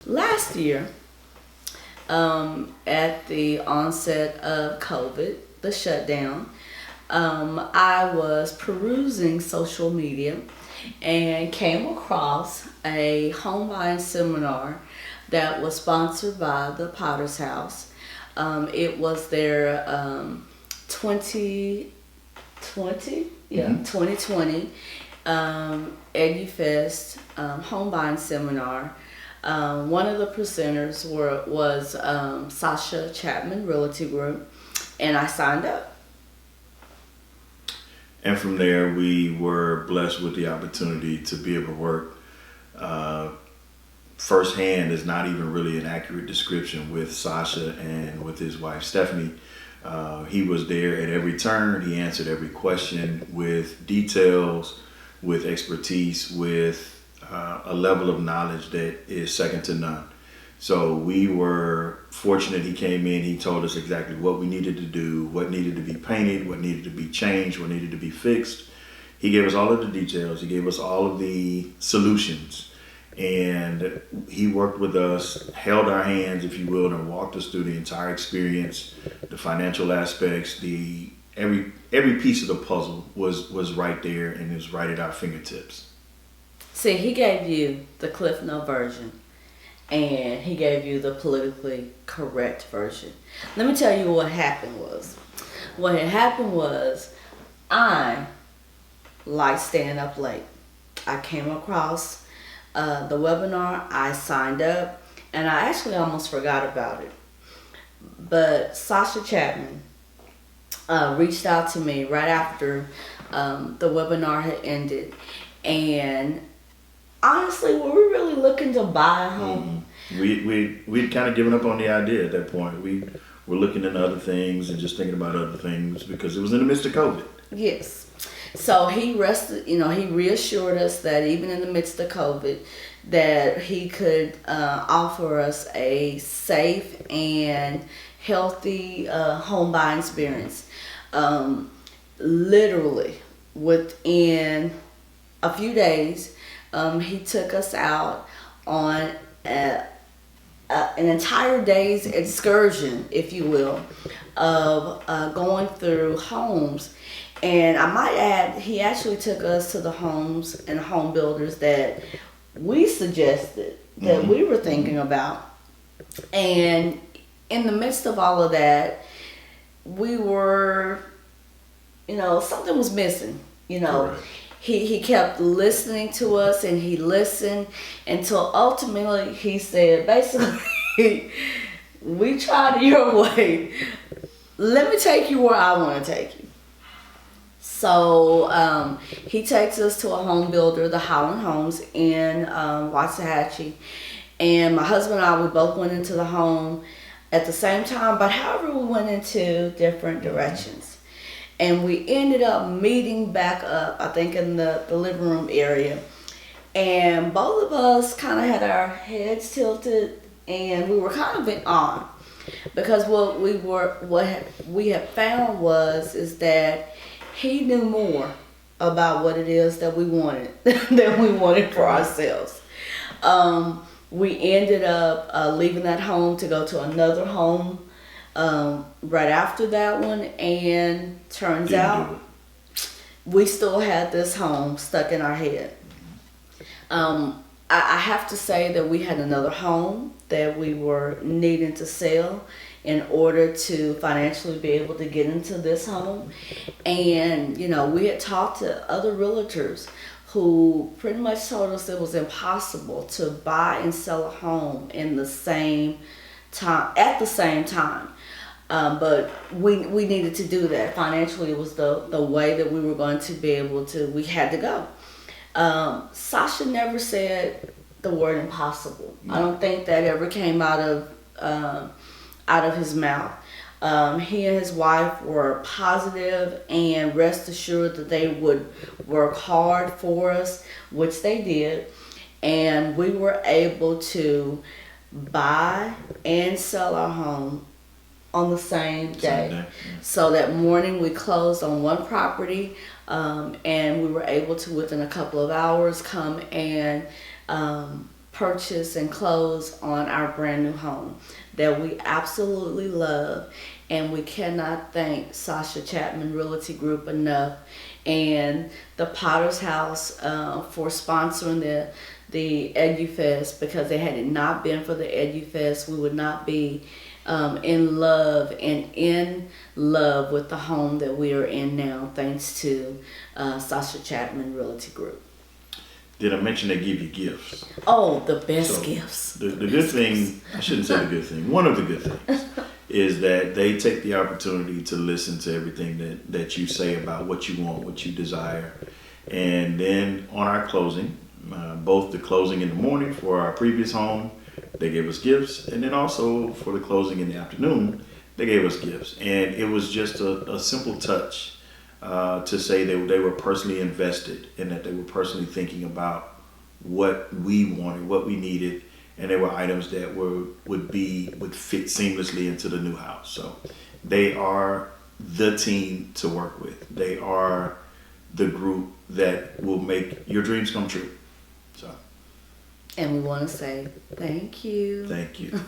Last year, at the onset of COVID, the shutdown, I was perusing social media and came across a home buying seminar that was sponsored by the Potter's House. It was their 2020, 2020 EduFest home buying seminar. One of the presenters was Sascha Chatman, Realty Group, and I signed up. And from there, we were blessed with the opportunity to be able to work firsthand is not even really an accurate description with Sascha and with his wife, Stephanie. He was there at every turn. He answered every question with details, with expertise, with a level of knowledge that is second to none. So we were fortunate. He came in, he told us exactly what we needed to do, what needed to be painted, what needed to be changed, what needed to be fixed. He gave us all of the details. He gave us all of the solutions. And he worked with us, held our hands, if you will, and walked us through the entire experience, the financial aspects, every piece of the puzzle was right there and is right at our fingertips. See, he gave you the Cliff Note version, and he gave you the politically correct version. Let me tell you what happened was. What had happened was, I like staying up late. I came across the webinar, I signed up, and I actually almost forgot about it. But Sascha Chapman reached out to me right after the webinar had ended, and honestly, were we really looking to buy a home? We'd kind of given up on the idea at that point. We were looking into other things and just thinking about other things because it was in the midst of COVID. Yes. So he reassured us that even in the midst of COVID, that he could offer us a safe and healthy home buying experience. Literally, within a few days, he took us out on an entire day's excursion, if you will, of going through homes. And I might add, he actually took us to the homes and home builders that we suggested, that we were thinking about. And in the midst of all of that, we were, something was missing, Correct. He kept listening to us, and he listened until ultimately he said, basically, we tried it your way. Let me take you where I want to take you. So he takes us to a home builder, the Holland Homes in Waxahachie. And my husband and I, we both went into the home at the same time, but however, we went into different directions. And we ended up meeting back up, I think, in the living room area. And both of us kind of had our heads tilted, and we were kind of in awe. Because what we had found is that he knew more about what it is that we wanted than we wanted for ourselves. We ended up leaving that home to go to another home right after that one, and turns out we still had this home stuck in our head. I have to say that we had another home that we were needing to sell in order to financially be able to get into this home. And, we had talked to other realtors who pretty much told us it was impossible to buy and sell a home in the same time, at the same time. But we needed to do that. Financially, it was the way that we were going to be able to, we had to go. Sascha never said the word impossible. I don't think that ever came out of his mouth. He and his wife were positive, and rest assured that they would work hard for us, which they did. And we were able to buy and sell our home on the same day. So that morning we closed on one property, and we were able to, within a couple of hours, come and purchase and close on our brand new home that we absolutely love. And we cannot thank Sascha Chatman Realty Group enough, and the Potter's House for sponsoring the EduFest, because had it not been for the EduFest, we would not be in love with the home that we are in now, thanks to Sascha Chatman Realty Group. Did I mention they give you gifts? Oh, the best gifts. The good thing, I shouldn't say the good thing, one of the good things is that they take the opportunity to listen to everything that you say about what you want, what you desire. And then on our closing, both the closing in the morning for our previous home, they gave us gifts. And then also for the closing in the afternoon, they gave us gifts. And it was just a simple touch to say that they were personally invested and that they were personally thinking about what we wanted, what we needed. And they were items that would fit seamlessly into the new house. So they are the team to work with. They are the group that will make your dreams come true. So. And we want to say thank you. Thank you.